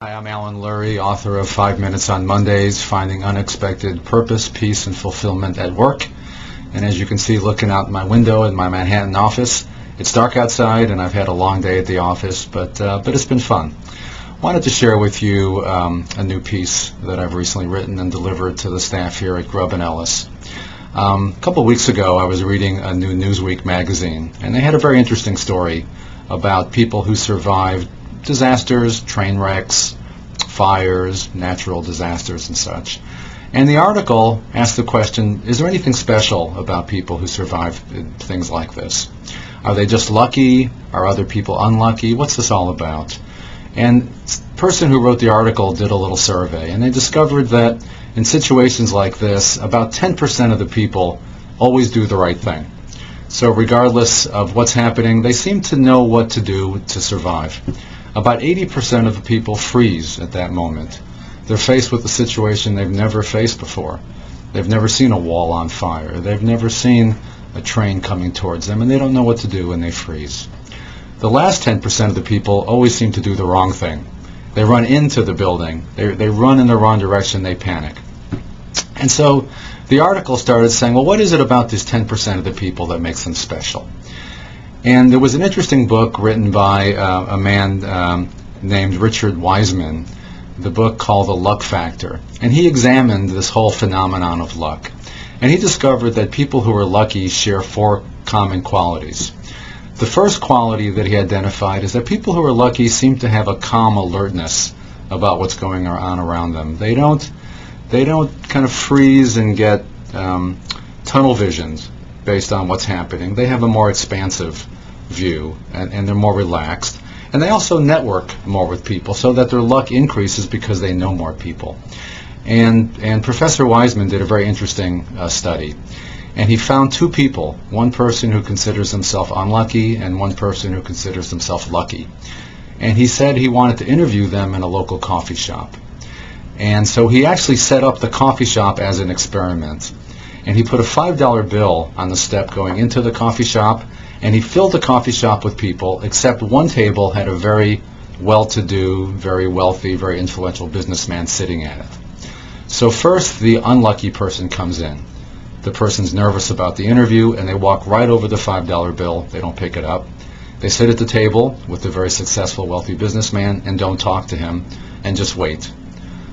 Hi, I'm Lurie, author of 5 Minutes on Mondays, Finding Unexpected Purpose, Peace, and Fulfillment at Work. And as you can see looking out my window in my Manhattan office, it's dark outside and I've had a long day at the office, but it's been fun. Wanted to share with you a new piece that I've recently written and delivered to the staff here at Grubb & Ellis. A couple of weeks ago I was reading a new Newsweek magazine, and they had a very interesting story about people who survived disasters, train wrecks, fires, natural disasters, and such. And the article asked the question, is there anything special about people who survive things like this? Are they just lucky? Are other people unlucky? What's this all about? And the person who wrote the article did a little survey, and they discovered that in situations like this, about 10% of the people always do the right thing. So regardless of what's happening, they seem to know what to do to survive. About 80% of the people freeze at that moment. They're faced with a situation they've never faced before. They've never seen a wall on fire. They've never seen a train coming towards them, and they don't know what to do, and they freeze. The last 10% of the people always seem to do the wrong thing. They run into the building. They run in the wrong direction. They panic. And so the article started saying, well, what is it about these 10% of the people that makes them special? And there was an interesting book written by a man named Richard Wiseman, the book called The Luck Factor. And he examined this whole phenomenon of luck. And he discovered that people who are lucky share 4 common qualities. The first quality that he identified is that people who are lucky seem to have a calm alertness about what's going on around them. They don't kind of freeze and get tunnel visions based on what's happening. They have a more expansive view, and they're more relaxed. And they also network more with people so that their luck increases because they know more people. And Professor Wiseman did a very interesting study. And he found 2 people, one person who considers himself unlucky and one person who considers himself lucky. And he said he wanted to interview them in a local coffee shop. And so he actually set up the coffee shop as an experiment. And he put a $5 bill on the step going into the coffee shop, and he filled the coffee shop with people, except one table had a very well-to-do, very wealthy, very influential businessman sitting at it. So first, the unlucky person comes in. The person's nervous about the interview, and they walk right over the $5 bill. They don't pick it up. They sit at the table with the very successful, wealthy businessman and don't talk to him and just wait.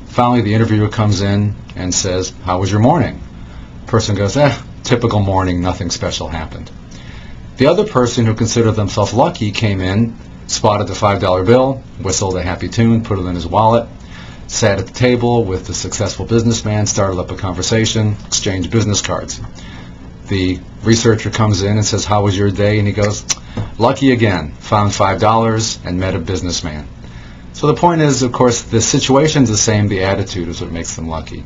Finally, the interviewer comes in and says, "How was your morning?" The person goes, typical morning, nothing special happened. The other person who considered themselves lucky came in, spotted the $5 bill, whistled a happy tune, put it in his wallet, sat at the table with the successful businessman, started up a conversation, exchanged business cards. The researcher comes in and says, "How was your day?" And he goes, "Lucky again, found $5 and met a businessman." So the point is, of course, the situation's the same, the attitude is what makes them lucky.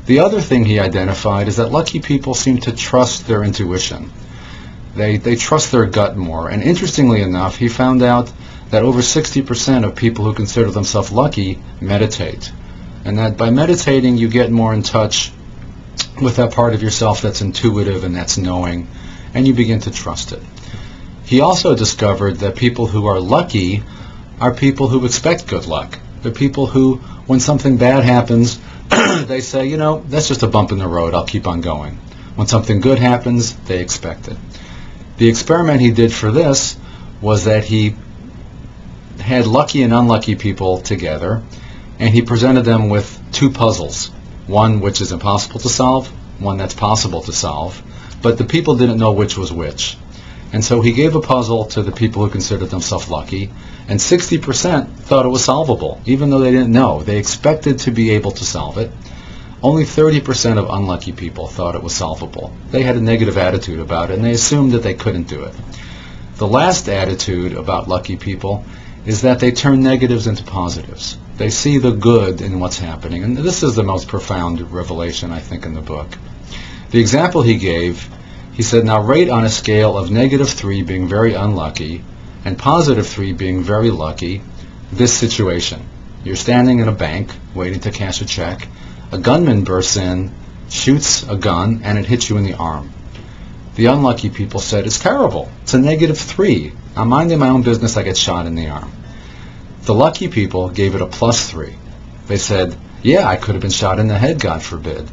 The other thing he identified is that lucky people seem to trust their intuition. They trust their gut more. And interestingly enough, he found out that over 60% of people who consider themselves lucky meditate. And that by meditating, you get more in touch with that part of yourself that's intuitive and that's knowing, and you begin to trust it. He also discovered that people who are lucky are people who expect good luck. They're people who, when something bad happens, they say, that's just a bump in the road, I'll keep on going. When something good happens, they expect it. The experiment he did for this was that he had lucky and unlucky people together, and he presented them with 2 puzzles, one which is impossible to solve, one that's possible to solve, but the people didn't know which was which. And so he gave a puzzle to the people who considered themselves lucky, and 60% thought it was solvable, even though they didn't know. They expected to be able to solve it. Only 30% of unlucky people thought it was solvable. They had a negative attitude about it, and they assumed that they couldn't do it. The last attitude about lucky people is that they turn negatives into positives. They see the good in what's happening, and this is the most profound revelation, I think, in the book. The example he gave, he said, now rate on a scale of -3 being very unlucky and +3 being very lucky this situation. You're standing in a bank waiting to cash a check. A gunman bursts in, shoots a gun, and it hits you in the arm. The unlucky people said, it's terrible. It's a -3. I'm minding my own business, I get shot in the arm. The lucky people gave it a +3. They said, yeah, I could have been shot in the head, God forbid.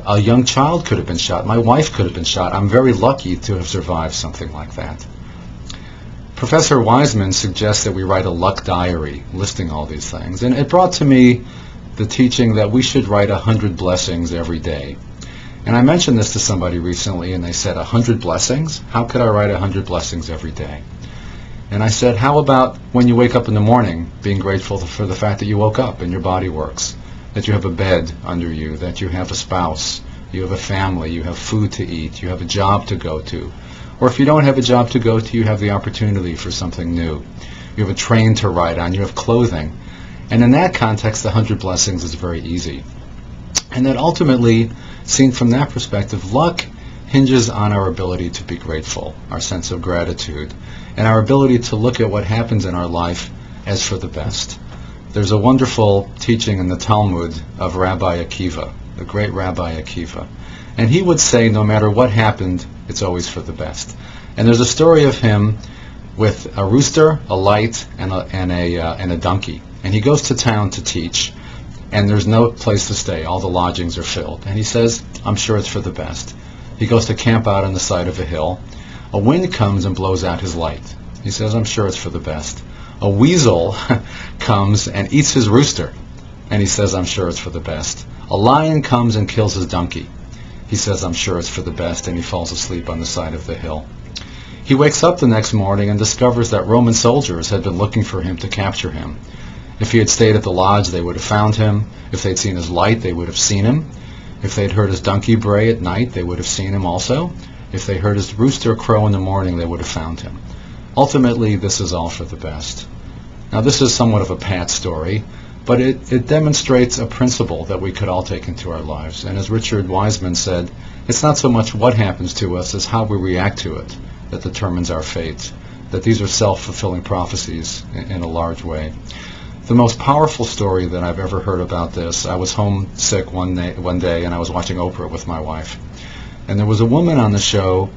A young child could have been shot. My wife could have been shot. I'm very lucky to have survived something like that. Professor Wiseman suggests that we write a luck diary listing all these things. And it brought to me the teaching that we should write 100 blessings every day. And I mentioned this to somebody recently, and they said, 100 blessings? How could I write 100 blessings every day? And I said, how about when you wake up in the morning, being grateful for the fact that you woke up and your body works, that you have a bed under you, that you have a spouse, you have a family, you have food to eat, you have a job to go to. Or if you don't have a job to go to, you have the opportunity for something new. You have a train to ride on, you have clothing. And in that context, the 100 blessings is very easy. And that ultimately, seen from that perspective, luck hinges on our ability to be grateful, our sense of gratitude, and our ability to look at what happens in our life as for the best. There's a wonderful teaching in the Talmud of Rabbi Akiva, the great Rabbi Akiva. And he would say, no matter what happened, it's always for the best. And there's a story of him with a rooster, a light, and a donkey. And he goes to town to teach, and there's no place to stay. All the lodgings are filled. And he says, I'm sure it's for the best. He goes to camp out on the side of a hill. A wind comes and blows out his light. He says, I'm sure it's for the best. A weasel comes and eats his rooster. And he says, I'm sure it's for the best. A lion comes and kills his donkey. He says, I'm sure it's for the best, and he falls asleep on the side of the hill. He wakes up the next morning and discovers that Roman soldiers had been looking for him to capture him. If he had stayed at the lodge, they would have found him. If they'd seen his light, they would have seen him. If they'd heard his donkey bray at night, they would have seen him also. If they heard his rooster crow in the morning, they would have found him. Ultimately, this is all for the best. Now, this is somewhat of a pat story, but it demonstrates a principle that we could all take into our lives. And as Richard Wiseman said, it's not so much what happens to us as how we react to it that determines our fate, that these are self-fulfilling prophecies in a large way. The most powerful story that I've ever heard about this, I was homesick one day and I was watching Oprah with my wife. And there was a woman on the show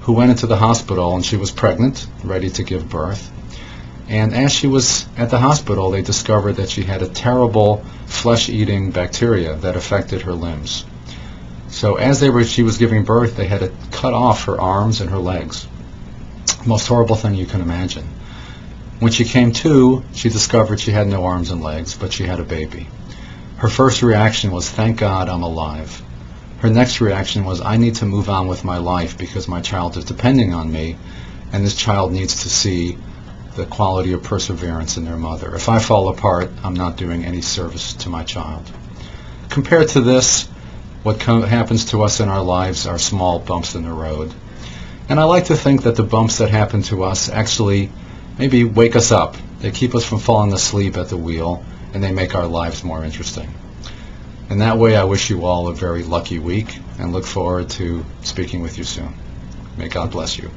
who went into the hospital, and she was pregnant, ready to give birth. And as she was at the hospital, they discovered that she had a terrible flesh-eating bacteria that affected her limbs. So as she was giving birth, they had to cut off her arms and her legs. Most horrible thing you can imagine. When she came to, she discovered she had no arms and legs, but she had a baby. Her first reaction was, thank God I'm alive. Her next reaction was, I need to move on with my life because my child is depending on me, and this child needs to see the quality of perseverance in their mother. If I fall apart, I'm not doing any service to my child. Compared to this, what happens to us in our lives are small bumps in the road. And I like to think that the bumps that happen to us actually maybe wake us up. They keep us from falling asleep at the wheel, and they make our lives more interesting. In that way, I wish you all a very lucky week and look forward to speaking with you soon. May God bless you.